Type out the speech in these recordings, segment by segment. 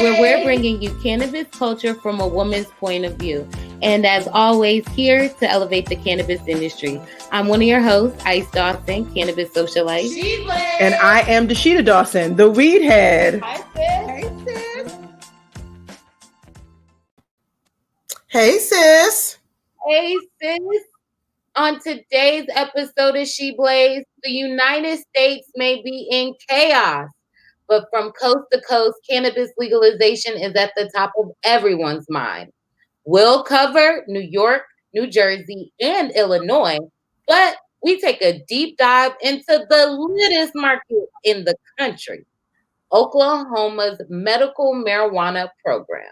where we're bringing you cannabis culture from a woman's point of view. And as always, here to elevate the cannabis industry. I'm one of your hosts, Ice Dawson, Cannabis Socialite. And I am Dasheeda Dawson, the WeedHead. Hi, sis. Hey, sis. Hey, sis. On today's episode of She Blaze, the United States may be in chaos, but from coast to coast, cannabis legalization is at the top of everyone's mind. We'll cover New York, New Jersey, and Illinois, but we take a deep dive into the littest market in the country, Oklahoma's medical marijuana program.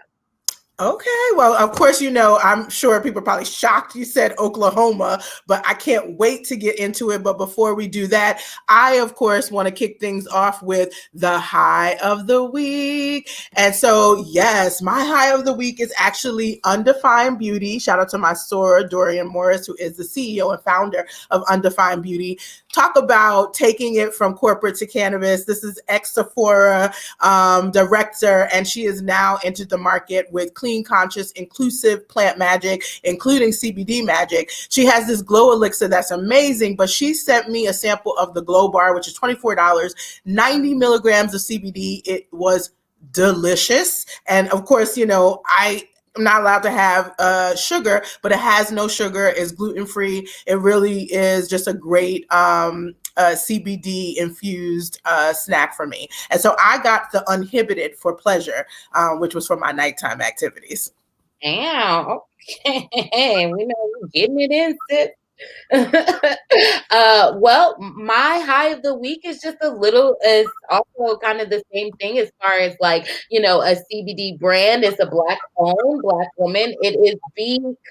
Okay, well, of course, I'm sure people are probably shocked you said Oklahoma, but I can't wait to get into it. But before we do that, I, of course, want to kick things off with the high of the week. And so, yes, my high of the week is actually Undefined Beauty. Shout out to my soror, Dorian Morris, who is the CEO and founder of Undefined Beauty. Talk about taking it from corporate to cannabis. This is ex-Sephora director, and she is now entered the market with clean, conscious, inclusive plant magic, including CBD magic. She has this glow elixir that's amazing, but she sent me a sample of the Glow Bar, which is $24, 90 milligrams of CBD. It was delicious. And of course, I'm not allowed to have sugar, but it has no sugar, it's gluten-free. It really is just a great CBD infused snack for me. And so I got the Uninhibited for Pleasure, which was for my nighttime activities. Damn, okay. We know you're getting it in, sis. Well, my high of the week is is also kind of the same thing as far as a CBD brand. It's a Black owned, Black woman. It is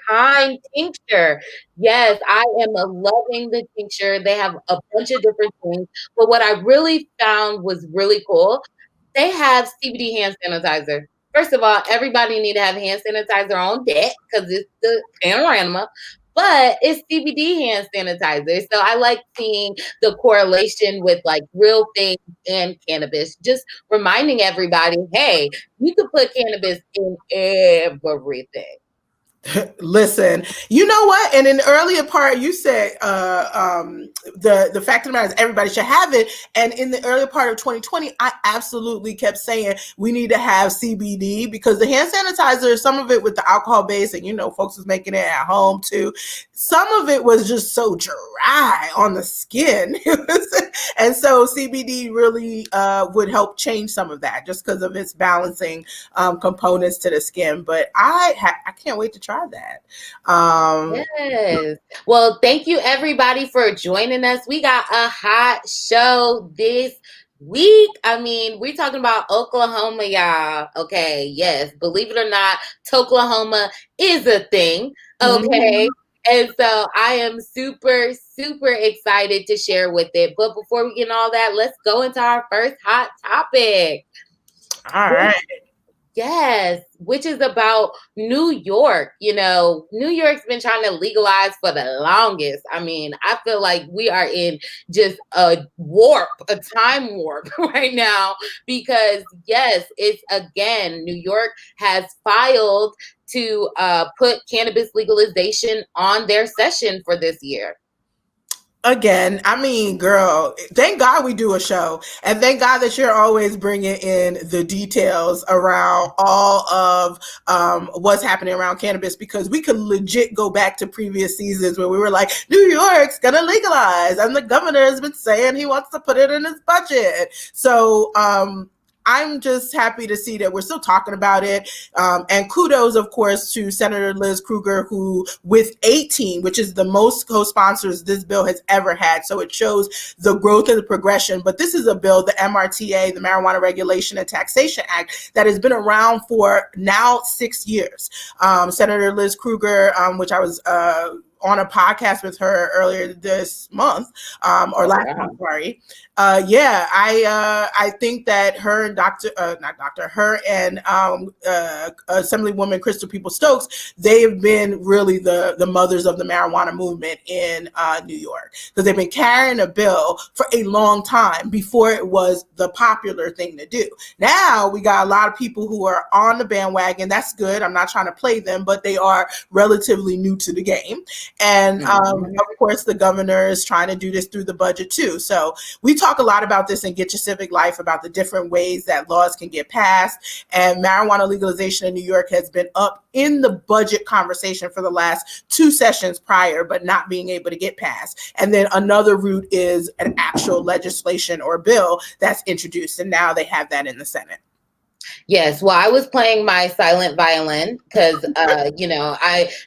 Kynd Tincture. Yes, I am loving the tincture. They have a bunch of different things, but what I really found was really cool. They have CBD hand sanitizer. First of all, everybody need to have hand sanitizer on deck because it's the panorama. But it's CBD hand sanitizer. So I like seeing the correlation with real things and cannabis. Just reminding everybody, hey, you can put cannabis in everything. Listen, you know what? And in the earlier part, you said the fact of the matter is everybody should have it. And in the earlier part of 2020, I absolutely kept saying we need to have CBD because the hand sanitizer, some of it with the alcohol base, and folks was making it at home too. Some of it was just so dry on the skin. And so CBD really would help change some of that just because of its balancing components to the skin. But I can't wait to try that. Yes. Well, thank you everybody for joining us. We got a hot show this week. I mean, we're talking about Oklahoma, y'all. Okay. Yes. Believe it or not, Toklahoma is a thing. Okay. Mm-hmm. And so I am super, super excited to share with it. But before we get all that, let's go into our first hot topic. All right. Yes, which is about New York. New York's been trying to legalize for the longest. I mean, I feel like we are in just a time warp right now because, yes, it's again, New York has filed to put cannabis legalization on their session for this year. Again, I mean, girl, thank God we do a show. And thank God that you're always bringing in the details around all of what's happening around cannabis, because we could legit go back to previous seasons where we were like, New York's going to legalize. And the governor has been saying he wants to put it in his budget. So, I'm just happy to see that we're still talking about it. And kudos, of course, to Senator Liz Krueger, who with 18, which is the most co-sponsors this bill has ever had. So it shows the growth and the progression. But this is a bill, the MRTA, the Marijuana Regulation and Taxation Act, that has been around for now 6 years. Senator Liz Krueger, which I was on a podcast with her earlier this month, or last month, sorry. I think that her and her and Assemblywoman Crystal Peoples-Stokes, they've been really the mothers of the marijuana movement in New York, because they've been carrying a bill for a long time before it was the popular thing to do. Now we got a lot of people who are on the bandwagon. That's good. I'm not trying to play them, but they are relatively new to the game. And of course, the governor is trying to do this through the budget too. So we talk a lot about this in Get Your Civic Life, about the different ways that laws can get passed. And marijuana legalization in New York has been up in the budget conversation for the last 2 sessions prior, but not being able to get passed. And then another route is an actual legislation or bill that's introduced. And now they have that in the Senate. Yes, well, I was playing my silent violin because,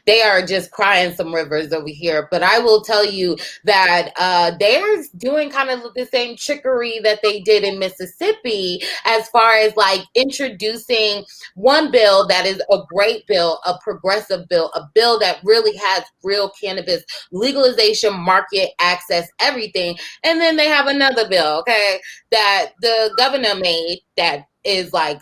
they are just crying some rivers over here. But I will tell you that they're doing kind of the same trickery that they did in Mississippi, as far as like introducing one bill that is a great bill, a progressive bill, a bill that really has real cannabis legalization, market access, everything. And then they have another bill, okay, that the governor made that is like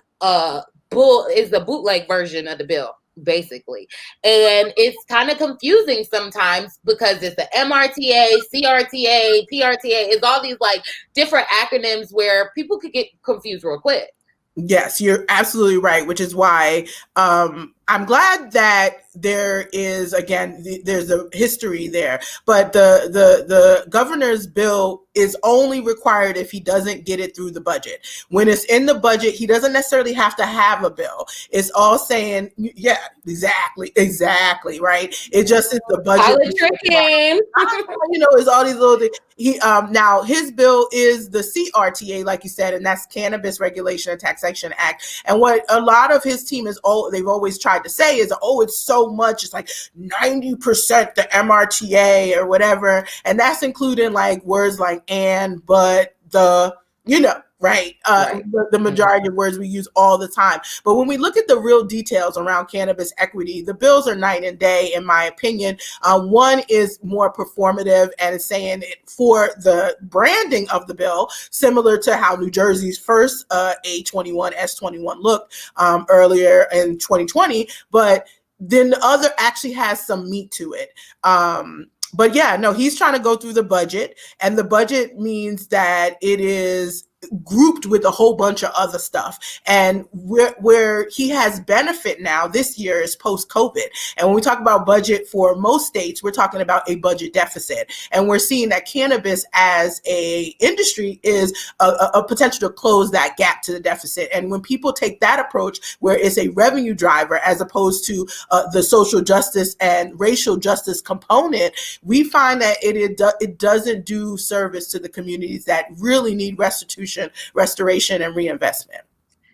is the bootleg version of the bill, basically. And it's kind of confusing sometimes because it's the MRTA, CRTA, PRTA. It's all these like different acronyms where people could get confused real quick. Yes, you're absolutely right, which is why I'm glad that there is, again, there's a history there, but the governor's bill is only required if he doesn't get it through the budget. When it's in the budget, he doesn't necessarily have to have a bill. It's all saying, yeah, exactly, right? It just is the budget. It's all these little things. Now his bill is the CRTA, like you said, and that's Cannabis Regulation and Taxation Act. And what a lot of his team they've always tried to say is, it's so much, it's like 90% the MRTA or whatever, and that's including like words like and, but, the, right? The majority of words we use all the time. But when we look at the real details around cannabis equity, the bills are night and day, in my opinion. One is more performative and is saying it for the branding of the bill, similar to how New Jersey's first A21, S21 looked earlier in 2020. But then the other actually has some meat to it. But yeah, no, he's trying to go through the budget, and the budget means that it is grouped with a whole bunch of other stuff. And where he has benefit now this year is post-COVID. And when we talk about budget for most states, we're talking about a budget deficit. And we're seeing that cannabis as a industry is a potential to close that gap to the deficit. And when people take that approach, where it's a revenue driver as opposed to the social justice and racial justice component, we find that it doesn't do service to the communities that really need restoration, and reinvestment.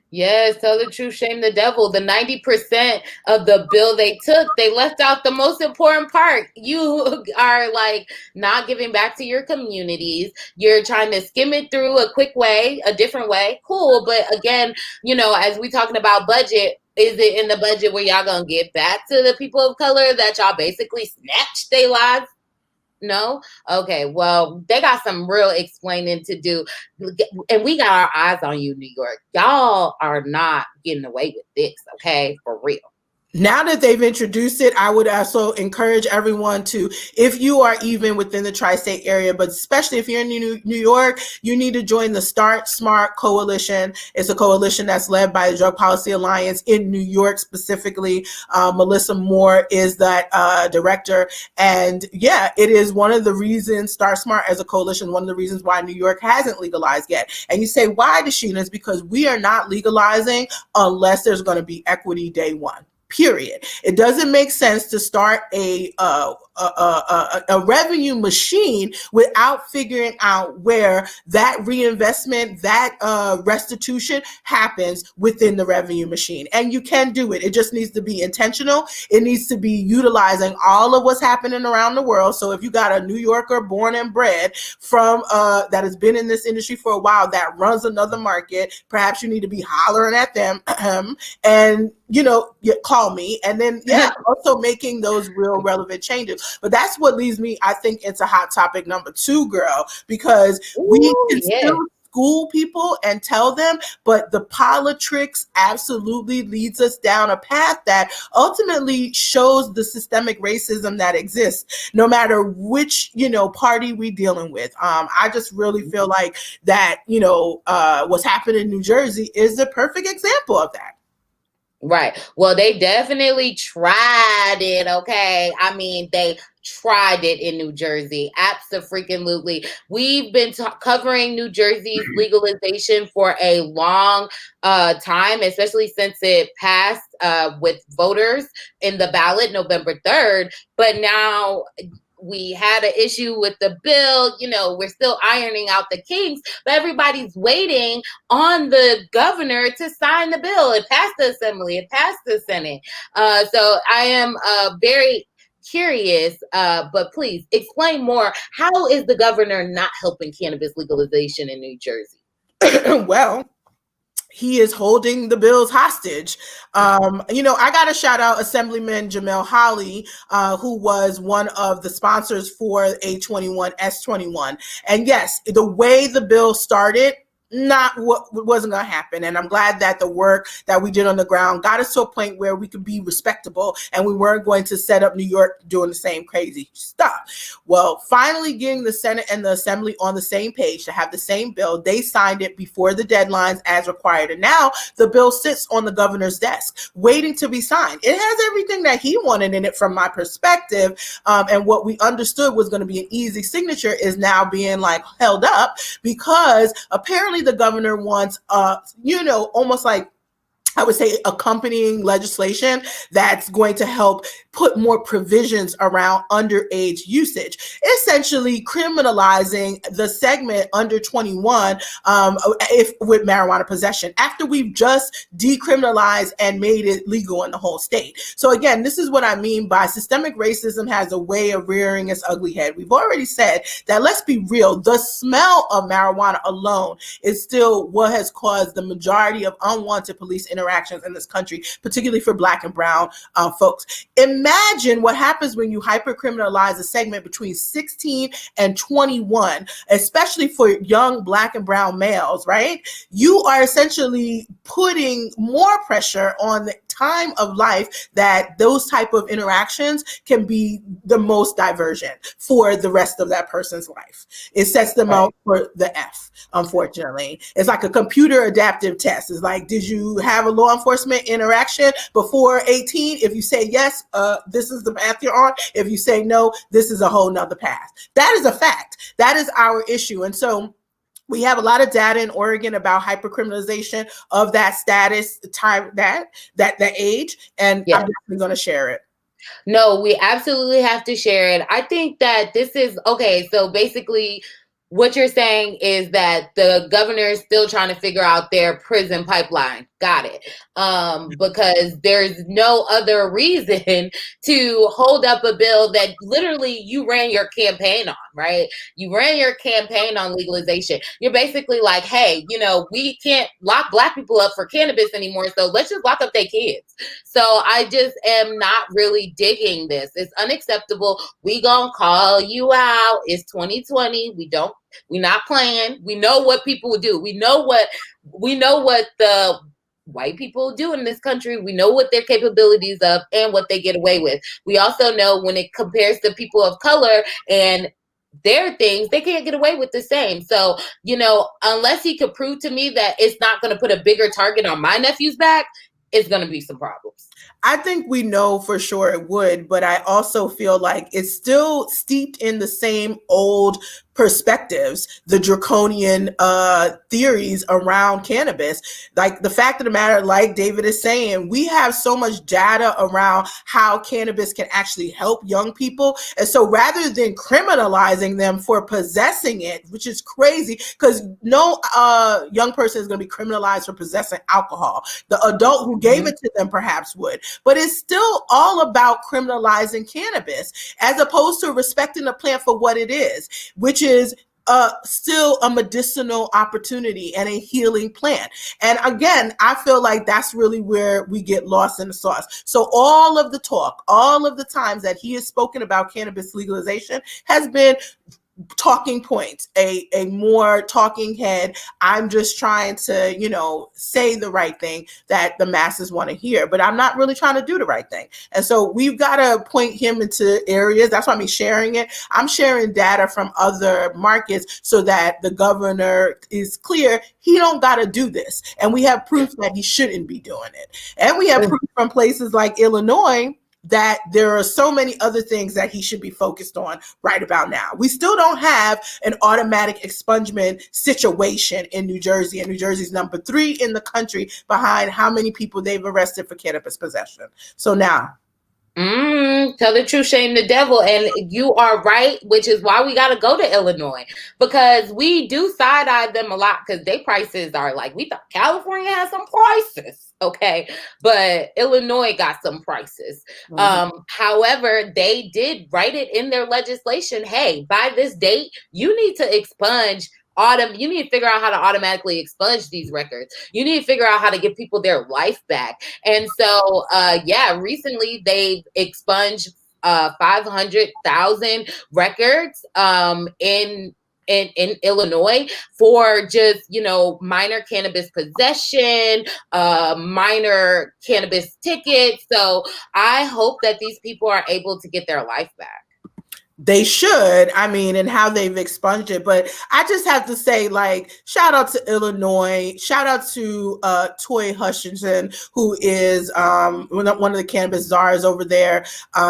Yes, tell the truth, shame the devil. The 90% of the bill they took, they left out the most important part. You are like not giving back to your communities. You're trying to skim it through a quick way, a different way. Cool. But again, as we talking about budget, is it in the budget where y'all gonna get back to the people of color that y'all basically snatched their lives? No? Okay, well, they got some real explaining to do. And we got our eyes on you, New York. Y'all are not getting away with this, okay? For real. Now that they've introduced it, I would also encourage everyone to, if you are even within the tri-state area, but especially if you're in New York, you need to join the Start Smart Coalition. It's a coalition that's led by the Drug Policy Alliance in New York specifically. Melissa Moore is that director. And yeah, it is one of the reasons, Start Smart as a coalition, one of the reasons why New York hasn't legalized yet. And you say, why, Dasheeda? It's because we are not legalizing unless there's going to be equity day one. Period. It doesn't make sense to start a revenue machine without figuring out where that reinvestment, that restitution happens within the revenue machine. And you can do it. It just needs to be intentional. It needs to be utilizing all of what's happening around the world. So if you got a New Yorker born and bred from that has been in this industry for a while, that runs another market, perhaps you need to be hollering at them and you call me. And then also making those real relevant changes. But that's what leads me, I think, into hot topic number 2, girl, because we Ooh, can yeah. still school people and tell them, but the politics absolutely leads us down a path that ultimately shows the systemic racism that exists, no matter which, party we dealing with. I just really feel like that, what's happening in New Jersey is a perfect example of that. Right. Well, they definitely tried it. Okay. I mean, they tried it in New Jersey. Absolutely. We've been covering New Jersey's legalization for a long time, especially since it passed with voters in the ballot November 3rd. But now we had an issue with the bill. We're still ironing out the kinks, but everybody's waiting on the governor to sign the bill. It passed the assembly, it passed the Senate. So I am very curious, but please explain more. How is the governor not helping cannabis legalization in New Jersey? Well, he is holding the bills hostage. I got to shout out Assemblyman Jamel Holly, who was one of the sponsors for A21, S21. And yes, the way the bill started, not what wasn't going to happen. And I'm glad that the work that we did on the ground got us to a point where we could be respectable and we weren't going to set up New York doing the same crazy stuff. Well, finally getting the Senate and the Assembly on the same page to have the same bill, they signed it before the deadlines as required. And now the bill sits on the governor's desk waiting to be signed. It has everything that he wanted in it from my perspective. And what we understood was going to be an easy signature is now being held up because apparently the governor wants, almost like, I would say, accompanying legislation that's going to help put more provisions around underage usage, essentially criminalizing the segment under 21 if with marijuana possession, after we've just decriminalized and made it legal in the whole state. So again, this is what I mean by systemic racism has a way of rearing its ugly head. We've already said that, let's be real, the smell of marijuana alone is still what has caused the majority of unwanted police interactions in this country, particularly for Black and brown folks. Imagine what happens when you hypercriminalize a segment between 16 and 21, especially for young Black and brown males, right? You are essentially putting more pressure on the time of life that those type of interactions can be the most diversion for the rest of that person's life. It sets them out for the F, unfortunately. It's like a computer adaptive test. It's like, did you have a law enforcement interaction before 18? If you say yes, this is the path you're on. If you say no, this is a whole nother path. That is a fact. That is our issue. And so we have a lot of data in Oregon about hypercriminalization of that status, time, that age, and Yes. I'm definitely going to share it. No, we absolutely have to share it. I think that this is okay. So basically, what you're saying is that the governor is still trying to figure out their prison pipeline. Got it. Because there's no other reason to hold up a bill that literally you ran your campaign on, right? You ran your campaign on legalization. You're basically like, hey, we can't lock Black people up for cannabis anymore, so let's just lock up their kids. So I just am not really digging this. It's unacceptable. We gonna call you out. It's 2020. We're not playing. We know what people do. We know what the white people do in this country. We know what their capabilities of and what they get away with. We also know when it compares to people of color and their things, they can't get away with the same. So, unless he could prove to me that it's not going to put a bigger target on my nephew's back, it's going to be some problems. I think we know for sure it would, but I also feel like it's still steeped in the same old perspectives, the draconian theories around cannabis. Like the fact of the matter, like David is saying, we have so much data around how cannabis can actually help young people. And so rather than criminalizing them for possessing it, which is crazy because no young person is going to be criminalized for possessing alcohol. The adult who gave it to them perhaps would. But it's still all about criminalizing cannabis as opposed to respecting the plant for what it is, which is still a medicinal opportunity and a healing plant. And again, I feel like that's really where we get lost in the sauce. So all of the talk, all of the times that he has spoken about cannabis legalization has been talking points, a more talking head. I'm just trying to, say the right thing that the masses want to hear, but I'm not really trying to do the right thing. And so we've got to point him into areas. That's why I'm sharing it. I'm sharing data from other markets so that the governor is clear he don't got to do this. And we have proof that he shouldn't be doing it. And we have proof from places like Illinois that there are so many other things that he should be focused on right about now. We still don't have an automatic expungement situation in New Jersey, and New Jersey's number 3 in the country behind how many people they've arrested for cannabis possession. So now, tell the truth, shame the devil. And you are right, which is why we got to go to Illinois, because we do side eye them a lot because their prices are like, we thought California has some prices. Okay, but Illinois got some prices. However, they did write it in their legislation. Hey, by this date, you need to expunge you need to figure out how to automatically expunge these records. You need to figure out how to give people their life back. And so, recently they've expunged 500,000 records in Illinois for just, minor cannabis possession, minor cannabis tickets. So I hope that these people are able to get their life back. They should, and how they've expunged it. But I just have to say, shout out to Illinois, shout out to Toy Hutchinson, who is one of the cannabis czars over there,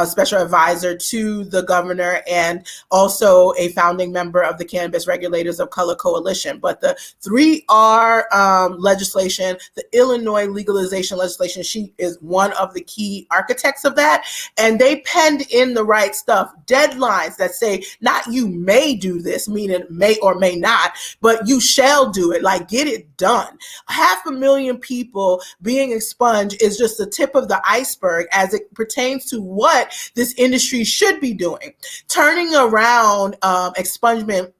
special advisor to the governor, and also a founding member of the Cannabis Regulators of Color Coalition. But the 3R legislation, the Illinois legalization legislation, she is one of the key architects of that. And they penned in the right stuff, deadlines that say not you may do this, meaning may or may not, but you shall do it. Get it done. 500,000 people being expunged is just the tip of the iceberg as it pertains to what this industry should be doing. Turning around expungement,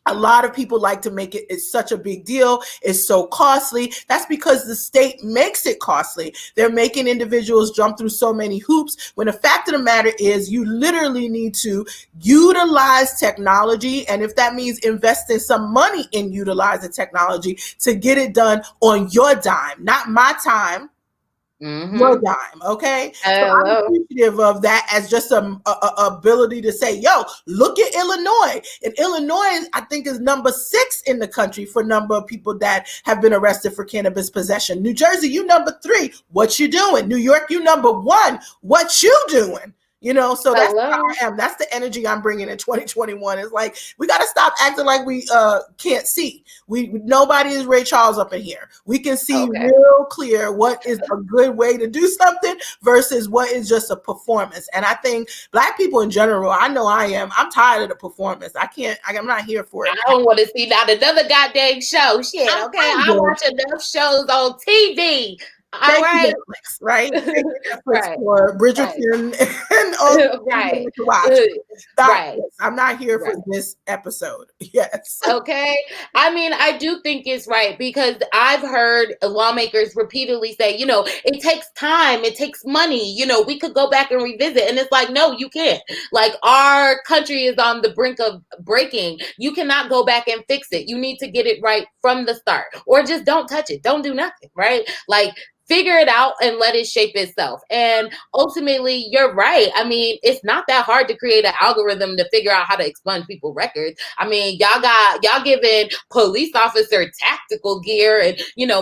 a lot of people like to make it's such a big deal. It's so costly. That's because the state makes it costly. They're making individuals jump through so many hoops, when the fact of the matter is you literally need to utilize technology. And if that means investing some money in utilizing technology to get it done on your dime, not my time, your dime, okay? So I'm appreciative of that as just a ability to say, yo, look at Illinois. And Illinois, I think, is number 6 in the country for number of people that have been arrested for cannabis possession. New Jersey, you number 3. What you doing? New York, you number 1. What you doing? So that's how I am. That's the energy I'm bringing in 2021. It's like, we got to stop acting like we can't see. Nobody is Ray Charles up in here. We can see real clear what is a good way to do something versus what is just a performance. And I think Black people in general, I know I am, I'm tired of the performance. I'm not here for it. I don't want to see not another goddamn show. Shit, okay? I watch enough shows on TV. All right. Netflix, right? Netflix for Bridgerton and all right. To watch. Right. I'm not here for this episode. Yes. Okay. I do think it's right, because I've heard lawmakers repeatedly say, it takes time, it takes money, we could go back and revisit. And it's like, no, you can't. Our country is on the brink of breaking. You cannot go back and fix it. You need to get it right from the start, or just don't touch it. Don't do nothing, right? Figure it out and let it shape itself. And ultimately, you're right. It's not that hard to create an algorithm to figure out how to expunge people's records. Y'all giving police officer tactical gear and,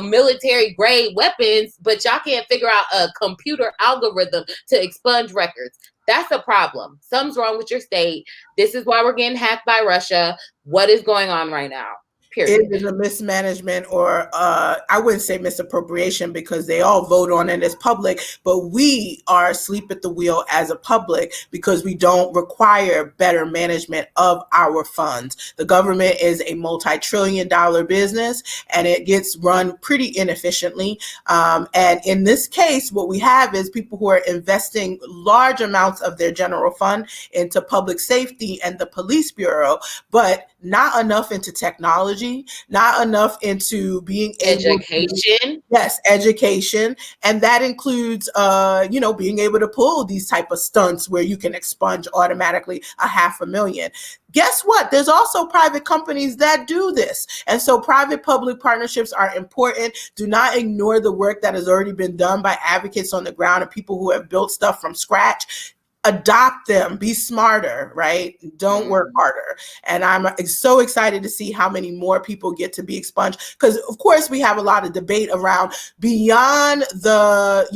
military grade weapons, but y'all can't figure out a computer algorithm to expunge records. That's a problem. Something's wrong with your state. This is why we're getting hacked by Russia. What is going on right now? Period. It is a mismanagement, or I wouldn't say misappropriation, because they all vote on it as public, but we are asleep at the wheel as a public because we don't require better management of our funds. The government is a multi-trillion-dollar business, and it gets run pretty inefficiently. And in this case, what we have is people who are investing large amounts of their general fund into public safety and the police bureau, but not enough into technology, not enough into being able to, Education. yes, education. And that includes, being able to pull these type of stunts where you can expunge automatically $500,000. Guess what? There's also private companies that do this. And so private public partnerships are important. Do not ignore the work that has already been done by advocates on the ground and people who have built stuff from scratch. Adopt them, be smarter, right? Don't work harder. And I'm so excited to see how many more people get to be expunged. Because of course we have a lot of debate around beyond the,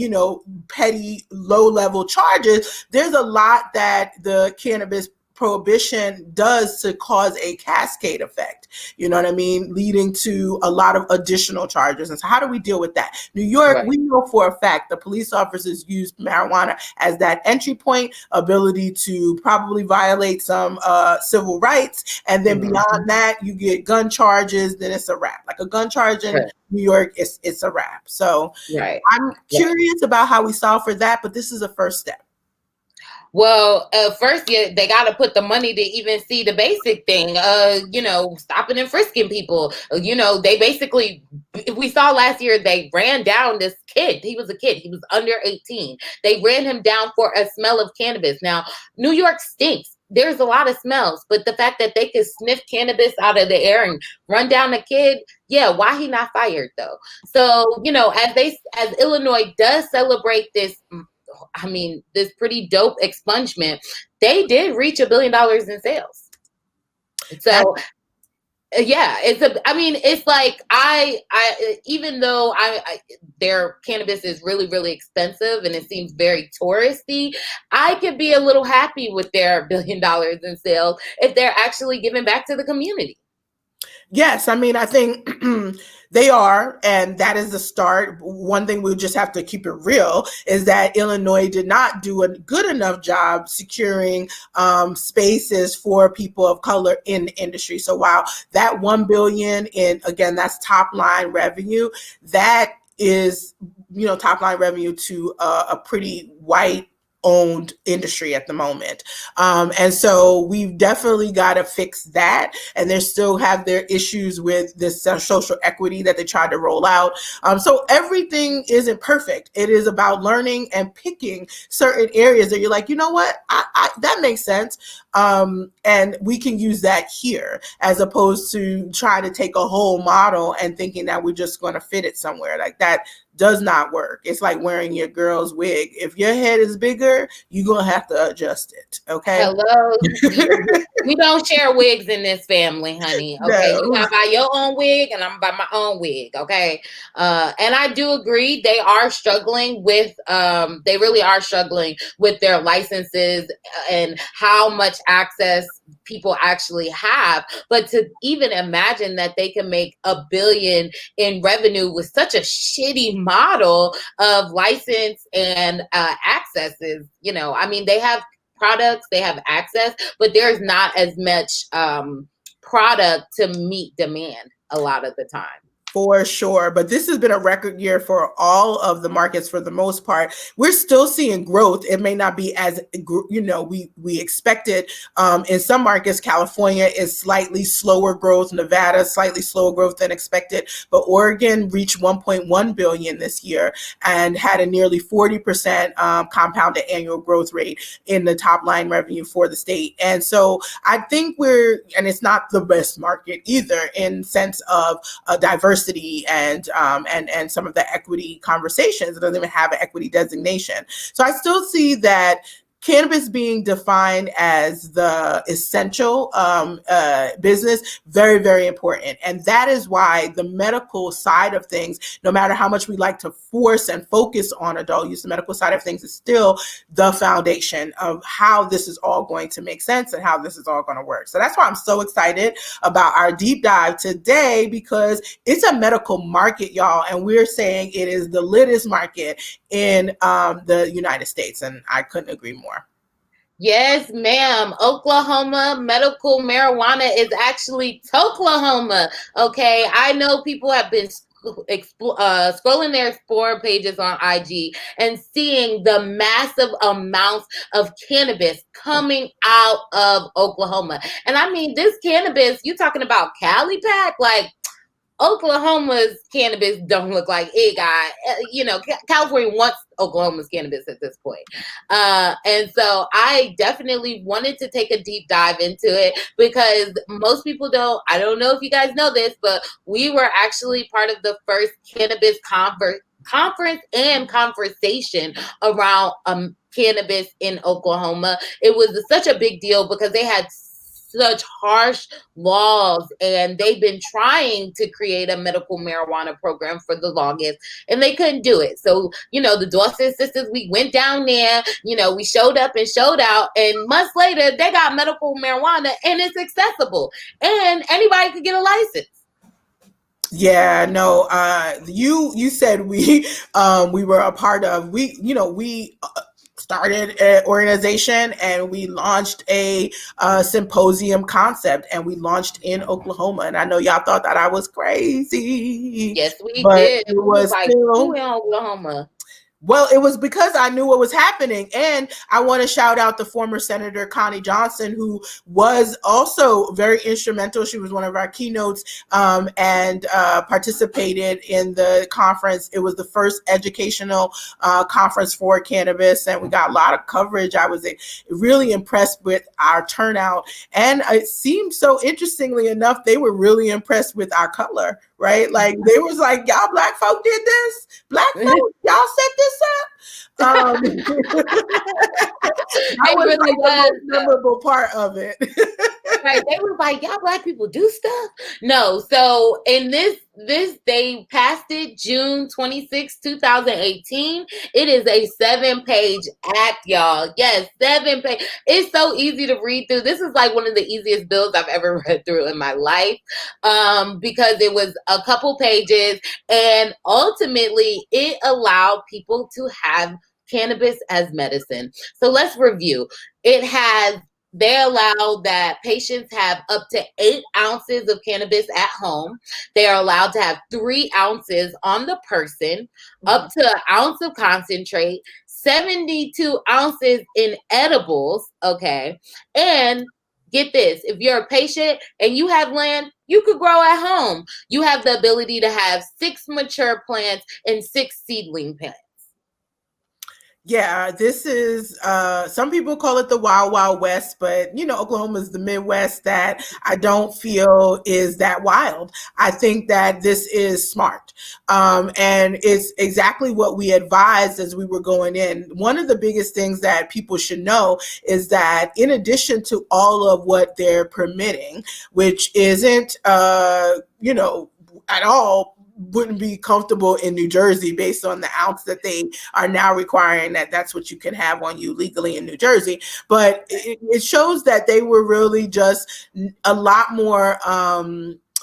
petty low level charges. There's a lot that the cannabis prohibition does to cause a cascade effect, you know what I mean, leading to a lot of additional charges. And so how do we deal with that? New York, right. We know for a fact the police officers used marijuana as that entry point, ability to probably violate some civil rights. And then beyond that, you get gun charges, then it's a wrap. Like a gun charge in New York, it's a wrap. So I'm curious about how we solve for that, but this is a first step. Well, first, they got to put the money to even see the basic thing, stopping and frisking people. They basically, we saw last year, they ran down this kid. He was a kid. He was under 18. They ran him down for a smell of cannabis. Now, New York stinks. There's a lot of smells, but the fact that they could sniff cannabis out of the air and run down a kid, why he not fired though? So, as Illinois does celebrate this, this pretty dope expungement, they did reach $1 billion in sales. So it's like I even though their cannabis is really, really expensive and it seems very touristy, I could be a little happy with their $1 billion in sales if they're actually giving back to the community. Yes, I think they are, and that is the start. One thing we just have to keep it real is that Illinois did not do a good enough job securing spaces for people of color in the industry. So while that $1 billion again, that's top line revenue, that is, top line revenue to a pretty white owned industry at the moment. And so we've definitely got to fix that. And they still have their issues with this social equity that they tried to roll out. So everything isn't perfect. It is about learning and picking certain areas that you're like, you know what, that makes sense. And we can use that here as opposed to try to take a whole model and thinking that we're just going to fit it somewhere. Like that does not work. It's like wearing your girl's wig. If your head is bigger, you're going to have to adjust it. Okay. Hello. We don't share wigs in this family, honey. Okay. No. You gotta buy your own wig and I'm buy my own wig. Okay. And I do agree they are struggling with, they really are struggling with their licenses and how much access people actually have. But to even imagine that they can make $1 billion in revenue with such a shitty model of license and access is, they have products, they have access, but there's not as much product to meet demand a lot of the time. For sure. But this has been a record year for all of the markets for the most part. We're still seeing growth. It may not be as, we expected. In some markets, California is slightly slower growth. Nevada, slightly slower growth than expected. But Oregon reached 1.1 billion this year and had a nearly 40% compounded annual growth rate in the top line revenue for the state. And so I think and it's not the best market either in sense of diversity and some of the equity conversations. It doesn't even have an equity designation. So I still see that cannabis being defined as the essential business, very, very important. And that is why the medical side of things, no matter how much we like to force and focus on adult use, the medical side of things is still the foundation of how this is all going to make sense and how this is all going to work. So that's why I'm so excited about our deep dive today, because it's a medical market, y'all. And we're saying it is the littest market in the United States. And I couldn't agree more. Yes, ma'am. Oklahoma medical marijuana is actually Toklahoma. Okay. I know people have been scrolling their explore pages on IG and seeing the massive amounts of cannabis coming out of Oklahoma. And I mean, this cannabis, you talking about Cali pack, like Oklahoma's cannabis don't look like it got, California wants Oklahoma's cannabis at this point. And so I definitely wanted to take a deep dive into it because most people don't, I don't know if you guys know this, but we were actually part of the first cannabis conference and conversation around cannabis in Oklahoma. It was such a big deal because they had such harsh laws and they've been trying to create a medical marijuana program for the longest and they couldn't do it. So, the Dawson sisters, we went down there, we showed up and showed out, and months later they got medical marijuana and it's accessible and anybody could get a license. Yeah, no, you said we were a part of, we started an organization and we launched a symposium concept, and we launched in Oklahoma. And I know y'all thought that I was crazy. Yes, we but did. it We was was like, still who in Oklahoma? Well, it was because I knew what was happening. And I want to shout out the former Senator Connie Johnson, who was also very instrumental. She was one of our keynotes and participated in the conference. It was the first educational conference for cannabis, and we got a lot of coverage. I was really impressed with our turnout. And it seemed so, interestingly enough, they were really impressed with our color, right? Like, they was like, y'all black folk did this? Black folk, y'all set this up? That was really like the most memorable part of it. Right. They were like, y'all black people do stuff? No. So in this they passed it June 26, 2018. It is a 7-page act, y'all. Yes, 7 page. It's so easy to read through. This is like one of the easiest bills I've ever read through in my life. Because it was a couple pages and ultimately it allowed people to have cannabis as medicine. So let's review. They allow that patients have up to 8 ounces of cannabis at home. They are allowed to have 3 ounces on the person, up to an ounce of concentrate, 72 ounces in edibles. Okay. And get this, if you're a patient and you have land, you could grow at home. You have the ability to have 6 mature plants and 6 seedling plants. Yeah, this is some people call it the Wild Wild West, but Oklahoma is the Midwest that I don't feel is that wild. I think that this is smart. And it's exactly what we advised as we were going in. One of the biggest things that people should know is that in addition to all of what they're permitting, which isn't at all, wouldn't be comfortable in New Jersey based on the ounce that they are now requiring, that's what you can have on you legally in New Jersey. But it shows that they were really just a lot more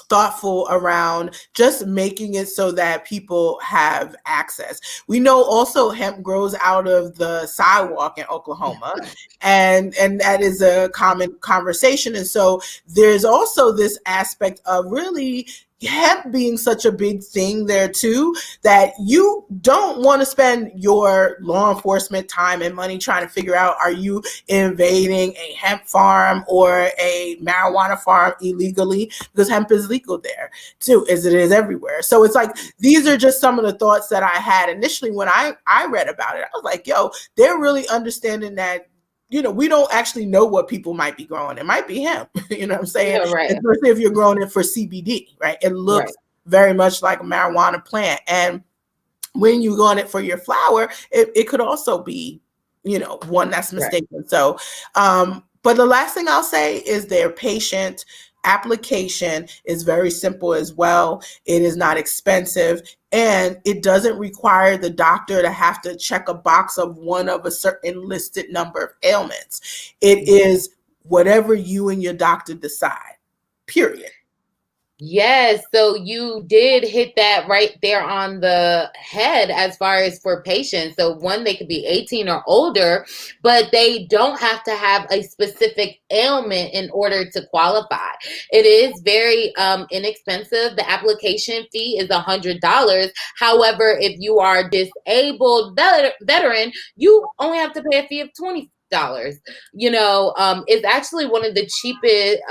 thoughtful around just making it so that people have access. We know also hemp grows out of the sidewalk in Oklahoma, and that is a common conversation. And so there's also this aspect of really hemp being such a big thing there too, that you don't want to spend your law enforcement time and money trying to figure out, are you invading a hemp farm or a marijuana farm illegally? Because hemp is legal there too, as it is everywhere. So it's like, these are just some of the thoughts that I had initially when I read about it. I was like, yo, they're really understanding that we don't actually know what people might be growing. It might be hemp, you know what I'm saying? Yeah, right. Especially if you're growing it for CBD, right? It looks very much like a marijuana plant. And when you're growing it for your flower, it could also be, one that's mistaken. Right. So, but the last thing I'll say is their patient application is very simple as well. It is not expensive, and it doesn't require the doctor to have to check a box of one of a certain listed number of ailments. It is whatever you and your doctor decide, period. Yes, so you did hit that right there on the head as far as for patients. So one, they could be 18 or older, but they don't have to have a specific ailment in order to qualify. It is very inexpensive. The application fee is $100. However, if you are disabled veteran, you only have to pay a fee of $20. It's actually one of the cheapest,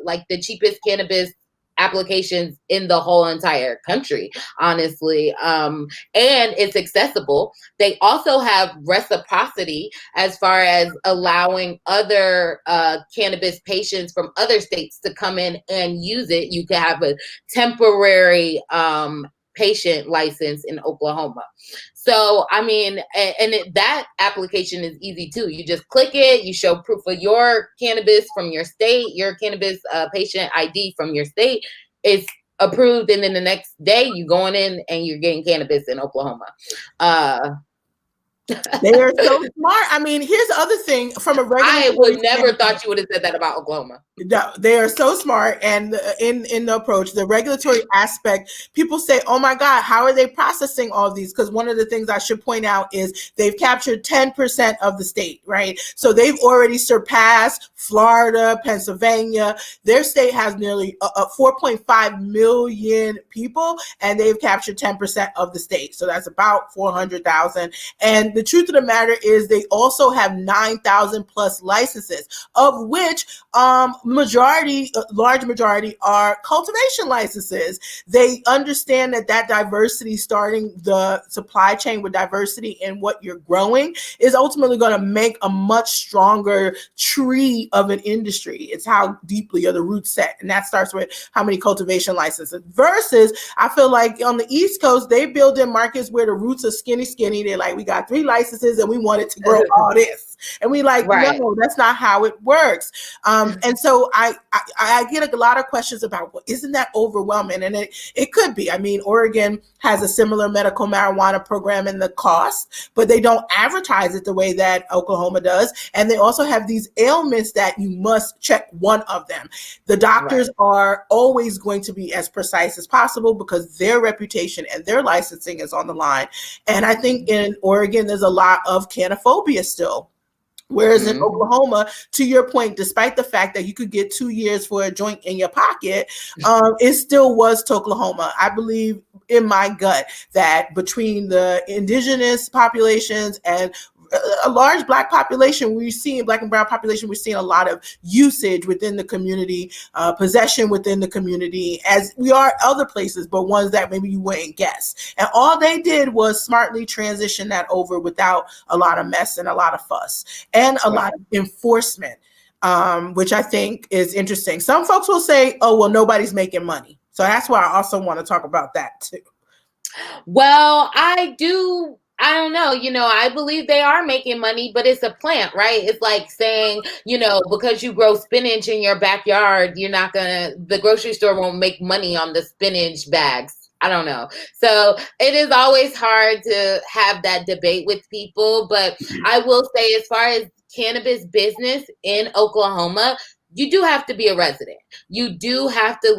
like the cheapest cannabis applications in the whole entire country, honestly. And it's accessible. They also have reciprocity as far as allowing other cannabis patients from other states to come in and use it. You can have a temporary patient license in Oklahoma. So, I mean, that application is easy too. You just click it, you show proof of your cannabis from your state, your cannabis patient ID from your state. It's approved, and then the next day you going in and you're getting cannabis in Oklahoma. Uh, They are so smart. I mean, here's the other thing from a I regulatory would never standpoint. thought you would have said that about Oklahoma. They are so smart, and in the approach, the regulatory aspect, people say, "Oh my God, how are they processing all these?" Because one of the things I should point out is they've captured 10% of the state, right? So they've already surpassed Florida, Pennsylvania. Their state has nearly 4.5 million people, and they've captured 10% of the state. So that's about 400,000. And the truth of the matter is, they also have 9,000 plus licenses, of which large majority are cultivation licenses. They understand that diversity, starting the supply chain with diversity in what you're growing, is ultimately going to make a much stronger tree of an industry. It's how deeply are the roots set, and that starts with how many cultivation licenses. Versus, I feel like on the East Coast, they build in markets where the roots are skinny. They're like, we got 3 licenses and we want it to grow all this. And we like, Right. no, that's not how it works. And so I get a lot of questions about, well, isn't that overwhelming? And it could be. I mean, Oregon has a similar medical marijuana program in the cost, but they don't advertise it the way that Oklahoma does. And they also have these ailments that you must check one of them. The doctors are always going to be as precise as possible because their reputation and their licensing is on the line. And I think in Oregon, there's a lot of canophobia still. Whereas in Oklahoma, to your point, despite the fact that you could get 2 years for a joint in your pocket, it still was to Oklahoma. I believe in my gut that between the indigenous populations and a large Black population, we're seeing Black and brown population, we're seeing a lot of usage within the community, possession within the community, as we are other places, but ones that maybe you wouldn't guess. And all they did was smartly transition that over without a lot of mess and a lot of fuss and a lot of enforcement, which I think is interesting. Some folks will say, oh, well, nobody's making money. So that's why I also want to talk about that too. Well, I don't know. I believe they are making money, but it's a plant, right? It's like saying, because you grow spinach in your backyard, the grocery store won't make money on the spinach bags. I don't know. So it is always hard to have that debate with people. But I will say, as far as cannabis business in Oklahoma, you do have to be a resident. You do have to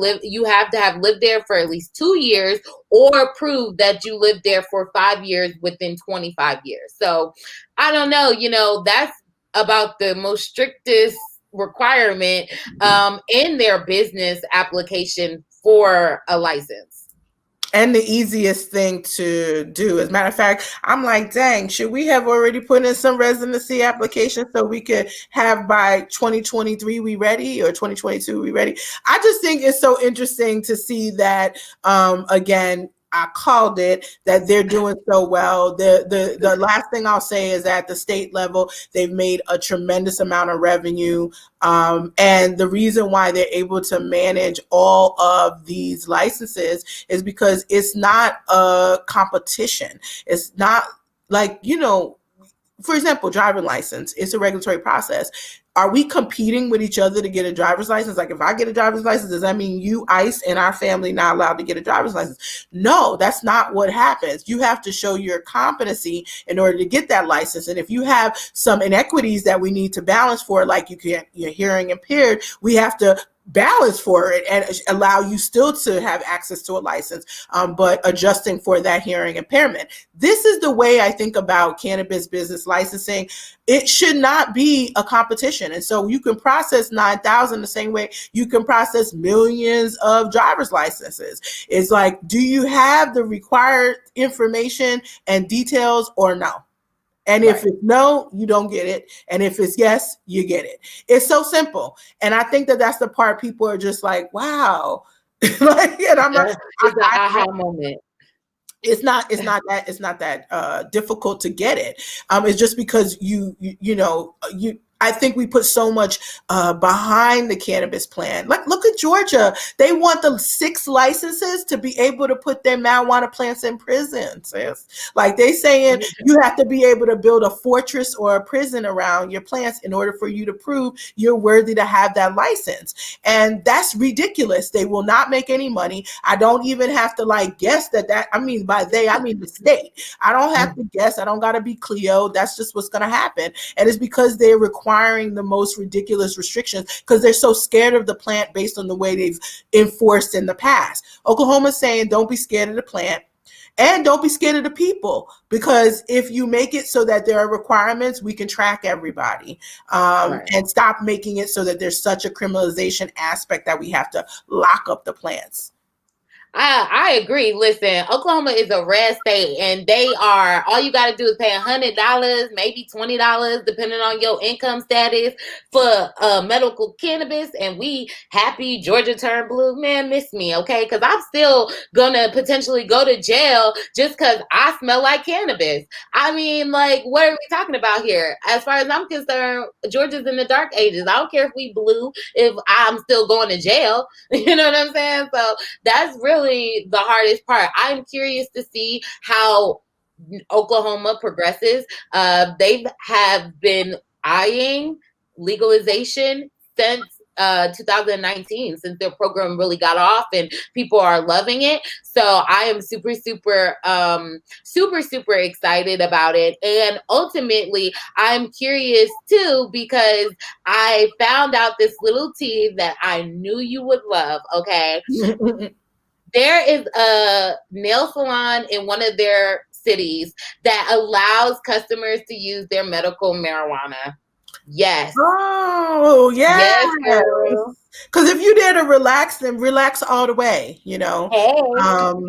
have lived there for at least 2 years, or prove that you lived there for 5 years within 25 years. So I don't know, that's about the most strictest requirement in their business application for a license. And the easiest thing to do. As a matter of fact, I'm like, dang, should we have already put in some residency applications so we could have by 2023 we ready, or 2022 we ready? I just think it's so interesting to see that, again, I called it, that they're doing so well. The last thing I'll say is at the state level, they've made a tremendous amount of revenue. And the reason why they're able to manage all of these licenses is because it's not a competition. It's not like, for example, driving license, it's a regulatory process. Are we competing with each other to get a driver's license? Like, if I get a driver's license, does that mean you, ICE, and our family not allowed to get a driver's license? No, that's not what happens. You have to show your competency in order to get that license. And if you have some inequities that we need to balance for, like you're hearing impaired, we have to balance for it and allow you still to have access to a license, but adjusting for that hearing impairment. This is the way I think about cannabis business licensing. It should not be a competition. And so you can process 9,000 the same way you can process millions of driver's licenses. It's like, do you have the required information and details or no? And if it's no, you don't get it. And if it's yes, you get it. It's so simple. And I think that that's the part people are just like, wow. Like, and I'm not, It's an aha moment. it's not that difficult to get it. It's just because I think we put so much behind the cannabis plan. Like, look at Georgia. They want the 6 licenses to be able to put their marijuana plants in prisons. Like, they saying you have to be able to build a fortress or a prison around your plants in order for you to prove you're worthy to have that license. And that's ridiculous. They will not make any money. I don't even have to guess that, I mean, by they, I mean the state. I don't have to guess. I don't got to be Cleo. That's just what's going to happen. And it's because they're requiring the most ridiculous restrictions because they're so scared of the plant based on the way they've enforced in the past. Oklahoma's saying don't be scared of the plant and don't be scared of the people, because if you make it so that there are requirements, we can track everybody, and stop making it so that there's such a criminalization aspect that we have to lock up the plants. I agree. Listen, Oklahoma is a red state, and they are, all you got to do is pay $100, maybe $20, depending on your income status, for medical cannabis. And we happy Georgia turned blue. Man, miss me, okay? Because I'm still going to potentially go to jail just because I smell like cannabis. I mean, what are we talking about here? As far as I'm concerned, Georgia's in the dark ages. I don't care if we blue, if I'm still going to jail. You know what I'm saying? So that's really the hardest part. I'm curious to see how Oklahoma progresses. They have been eyeing legalization since 2019, since their program really got off and people are loving it. So I am super excited about it. And ultimately, I'm curious too, because I found out this little tea that I knew you would love. Okay. There is a nail salon in one of their cities that allows customers to use their medical marijuana. Yes. Oh, yes. Yes, because if you dare to relax, then relax all the way, Hey.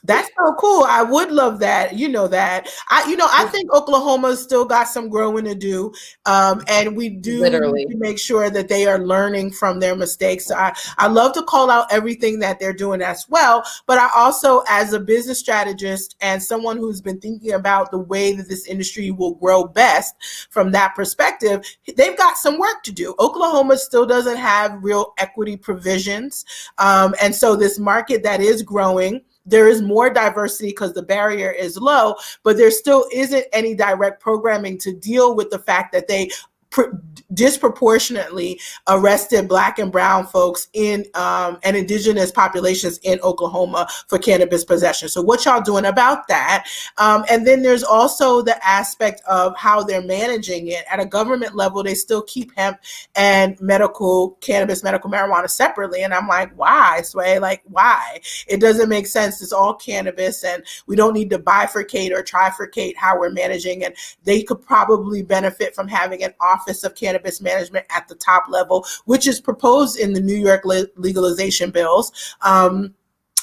That's so cool. I would love that. That. I think Oklahoma's still got some growing to do. And we do need to make sure that they are learning from their mistakes. So I love to call out everything that they're doing as well. But I also, as a business strategist and someone who's been thinking about the way that this industry will grow best from that perspective, they've got some work to do. Oklahoma still doesn't have real equity provisions. And so this market that is growing, there is more diversity because the barrier is low, but there still isn't any direct programming to deal with the fact that they disproportionately arrested Black and brown folks in and indigenous populations in Oklahoma for cannabis possession. So what y'all doing about that? And then there's also the aspect of how they're managing it. At a government level, they still keep hemp and medical marijuana separately. And I'm like, why, Sway? Why? It doesn't make sense. It's all cannabis, and we don't need to bifurcate or trifurcate how we're managing. And they could probably benefit from having an office of cannabis management at the top level, which is proposed in the New York legalization bills.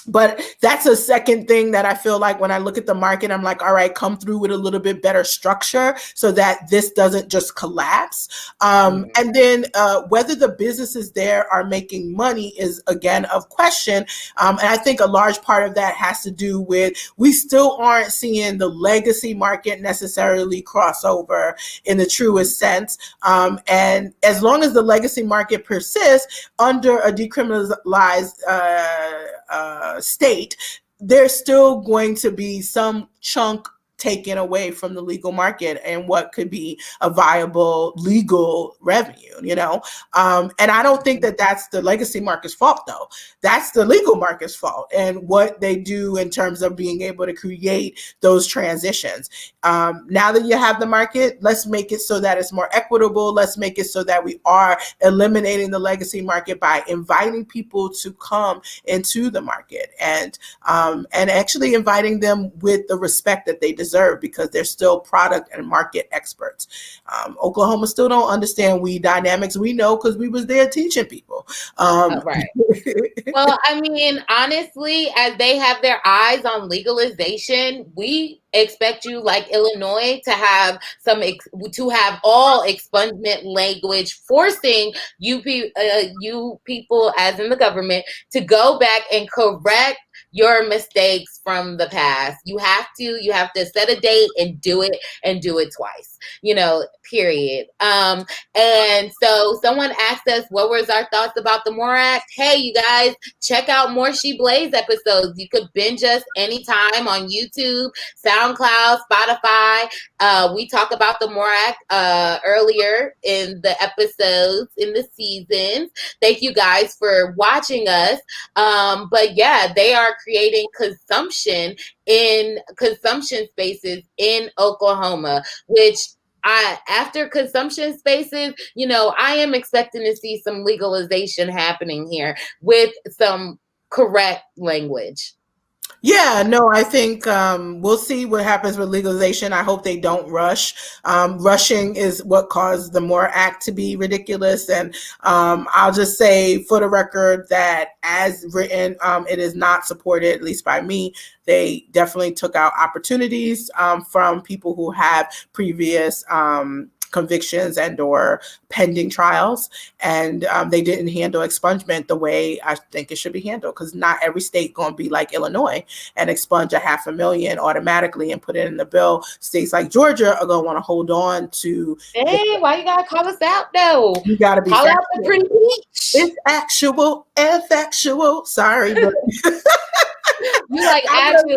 But that's a second thing that I feel like when I look at the market, I'm like, all right, come through with a little bit better structure so that this doesn't just collapse. And then whether the businesses there are making money is, again, of question. And I think a large part of that has to do with we still aren't seeing the legacy market necessarily cross over in the truest sense. And as long as the legacy market persists under a decriminalized state, there's still going to be some chunk taken away from the legal market and what could be a viable legal revenue, and I don't think that that's the legacy market's fault, though. That's the legal market's fault and what they do in terms of being able to create those transitions. Now that you have the market, let's make it so that it's more equitable. Let's make it so that we are eliminating the legacy market by inviting people to come into the market and actually inviting them with the respect that they deserve, because they're still product and market experts. Oklahoma still don't understand weed dynamics. We know because we was there teaching people. Right. Well, I mean, honestly, as they have their eyes on legalization, we expect you, like Illinois, to have all expungement language, forcing you people, as in the government, to go back and correct your mistakes from the past. You have to set a date and do it twice. Period. And so someone asked us what was our thoughts about the MORE Act. Hey, you guys, check out more She Blaze episodes. You could binge us anytime on YouTube, SoundCloud, Spotify. We talk about the MORE Act earlier in the episodes, in the seasons. Thank you guys for watching us. But yeah, they are creating consumption spaces in Oklahoma, which after consumption spaces, I am expecting to see some legalization happening here with some correct language. Yeah, no, I think we'll see what happens with legalization. I hope they don't rush. Rushing is what caused the MORE Act to be ridiculous. And I'll just say for the record that as written, it is not supported, at least by me. They definitely took out opportunities from people who have previous convictions and or pending trials, and they didn't handle expungement the way I think it should be handled, because not every state going to be like Illinois and expunge 500,000 automatically and put it in the bill. States like Georgia are going to want to hold on to. Hey, why you gotta call us out though? You got to be call out the pretty peach. It's actual and factual. Sorry, but you like actually,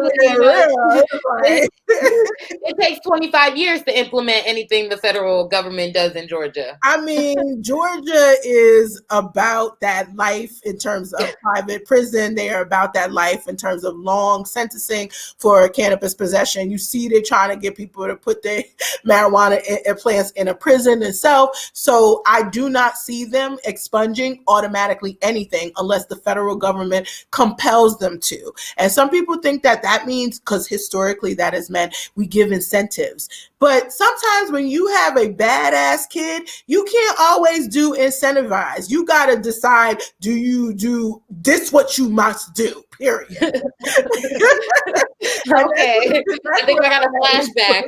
it takes 25 years to implement anything the federal government does in Georgia. I mean, Georgia is about that life in terms of private prison. They are about that life in terms of long sentencing for cannabis possession. You see, they're trying to get people to put their marijuana plants in a prison itself. So I do not see them expunging automatically anything unless the federal government compels them to. And some people think that means, because historically that has meant we give incentives. But sometimes when you have a badass kid, you can't always do incentivize. You got to decide, do you do this what you must do, period. Okay. I think I got a flashback.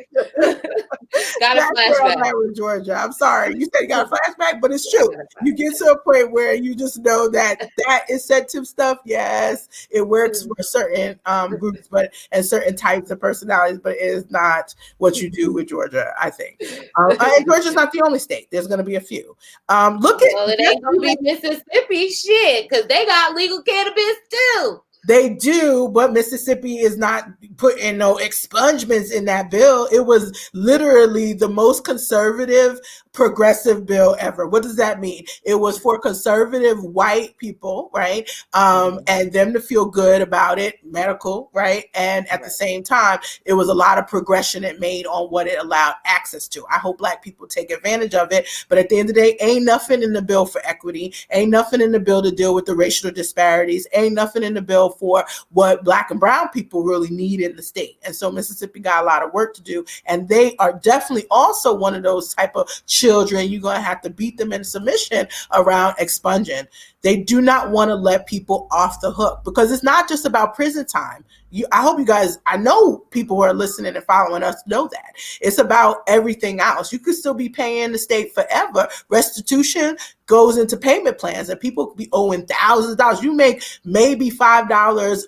Got a flashback. With Georgia. I'm sorry. You said you got a flashback, but it's true. You get to a point where you just know that incentive stuff, yes, it works for certain groups, and certain types of personalities, but it is not what you do with Georgia, I think. And Georgia's not the only state. There's going to be a few. It ain't going to be Mississippi, shit, because they got legal cannabis too. They do, but Mississippi is not putting no expungements in that bill. It was literally the most conservative, progressive bill ever. What does that mean? It was for conservative white people, right? And them to feel good about it, medical, right? And at the same time, it was a lot of progression it made on what it allowed access to. I hope Black people take advantage of it. But at the end of the day, ain't nothing in the bill for equity. Ain't nothing in the bill to deal with the racial disparities. Ain't nothing in the bill for what Black and brown people really need in the state. And so Mississippi got a lot of work to do. And they are definitely also one of those type of children you're going to have to beat them in submission around expunging. They do not want to let people off the hook, because it's not just about prison time. I hope you guys, I know people who are listening and following us know that. It's about everything else. You could still be paying the state forever. Restitution goes into payment plans, and people could be owing thousands of dollars. You make maybe $5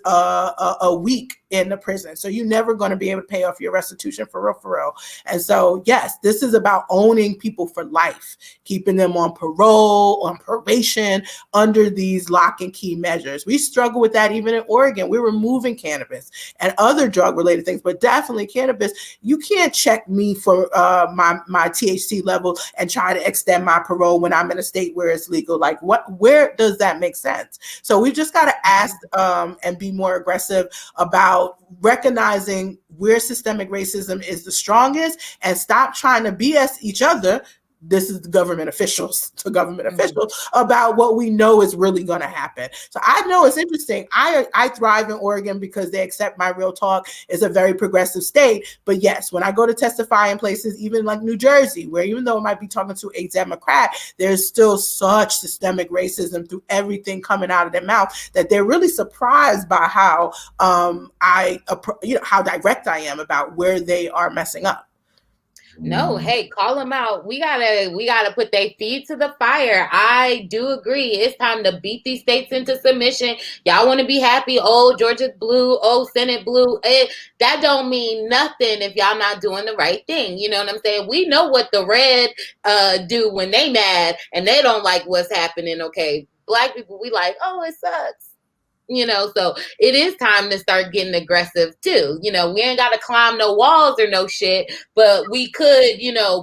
a week in the prison. So you're never going to be able to pay off your restitution for real. And so, yes, this is about owning people for life, keeping them on parole, on probation, under these lock and key measures. We struggle with that even in Oregon. We're removing cannabis. cannabis and other drug related things, but definitely cannabis. You can't check me for my THC level and try to extend my parole when I'm in a state where it's legal. Like, where does that make sense? So we just got to ask and be more aggressive about recognizing where systemic racism is the strongest and stop trying to BS each other. This is the government officials to government officials about what we know is really going to happen. So I know it's interesting. I thrive in Oregon because they accept my real talk. It's a very progressive state. But yes, when I go to testify in places, even like New Jersey, where even though I might be talking to a Democrat, there's still such systemic racism through everything coming out of their mouth that they're really surprised by how how direct I am about where they are messing up. No, hey, call them out. We gotta put their feet to the fire. I do agree. It's time to beat these states into submission. Y'all want to be happy? Oh, Georgia's blue. Oh, Senate blue. That don't mean nothing if y'all not doing the right thing. You know what I'm saying? We know what the red do when they mad and they don't like what's happening. Okay, black people, we like, oh, it sucks. So it is time to start getting aggressive too. We ain't got to climb no walls or no shit, but we could,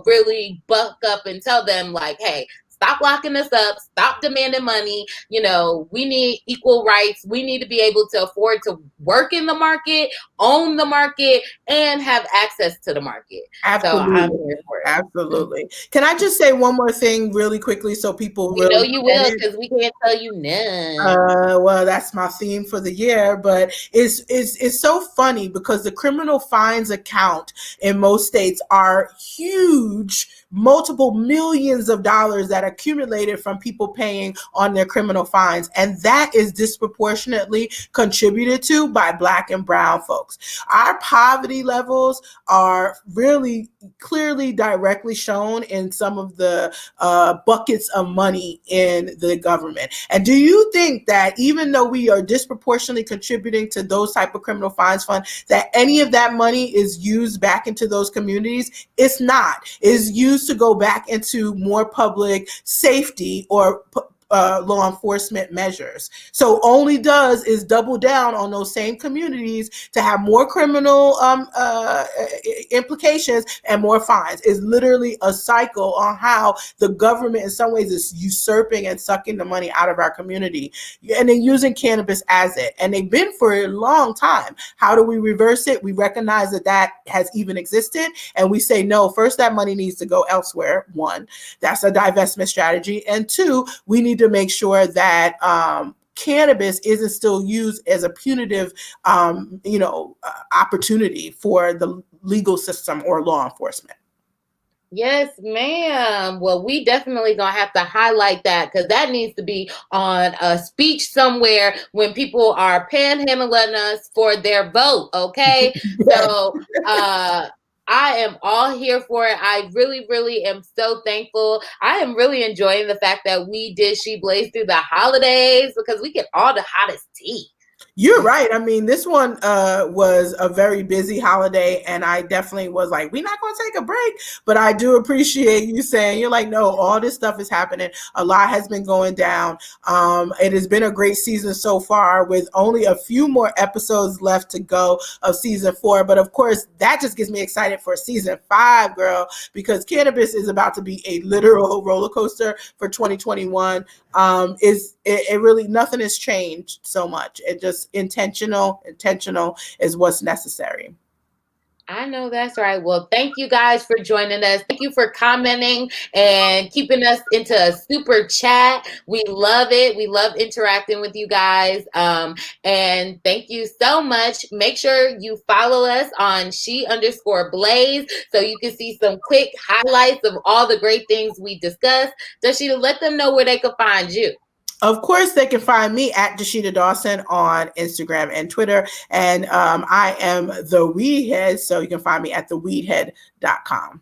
really buck up and tell them like, hey, stop locking us up, stop demanding money. We need equal rights. We need to be able to afford to work in the market, own the market, and have access to the market. Absolutely. So I'm here for it. Absolutely. Can I just say one more thing really quickly so people really you will, because we can't tell you none. Well, that's my theme for the year, but it's so funny because the criminal fines account in most states are huge, multiple millions of dollars that accumulated from people paying on their criminal fines, and that is disproportionately contributed to by Black and brown folks. Our poverty levels are really clearly directly shown in some of the buckets of money in the government. And do you think that even though we are disproportionately contributing to those type of criminal fines fund, that any of that money is used back into those communities? It's not. It's used to go back into more public safety or law enforcement measures. So only does is double down on those same communities to have more criminal implications and more fines. It's literally a cycle on how the government in some ways is usurping and sucking the money out of our community and then using cannabis as it. And they've been for a long time. How do we reverse it? We recognize that that has even existed and we say, no, first that money needs to go elsewhere. One, that's a divestment strategy. And two, we need to make sure that cannabis isn't still used as a punitive, opportunity for the legal system or law enforcement. Yes, ma'am. Well, we definitely gonna have to highlight that because that needs to be on a speech somewhere when people are panhandling us for their vote. Okay, so I am all here for it. I really, really am so thankful. I am really enjoying the fact that we did She Blazed through the holidays because we get all the hottest tea. You're right. I mean, this one was a very busy holiday, and I definitely was like, we're not going to take a break. But I do appreciate you saying, you're like, no, all this stuff is happening. A lot has been going down. It has been a great season so far with only a few more episodes left to go of season 4. But of course, that just gets me excited for season 5, girl, because cannabis is about to be a literal roller coaster for 2021. It really, nothing has changed so much. It just intentional is what's necessary. I know that's right. Well, thank you guys for joining us. Thank you for commenting and keeping us into a super chat. We love it. We love interacting with you guys. And thank you so much. Make sure you follow us on she_blaze so you can see some quick highlights of all the great things we discussed. Dasheeda, let them know where they can find you. Of course, they can find me at Dasheeda Dawson on Instagram and Twitter. And I am the WeedHead, so you can find me at theweedhead.com.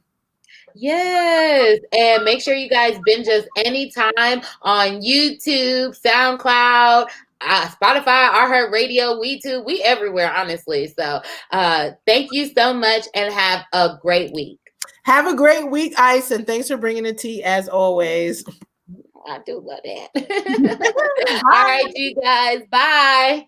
Yes. And make sure you guys binge us anytime on YouTube, SoundCloud, Spotify, iHeartRadio, WeTube. We everywhere, honestly. So thank you so much and have a great week. Have a great week, Ice, and thanks for bringing the tea as always. I do love that. All right, you guys. Bye.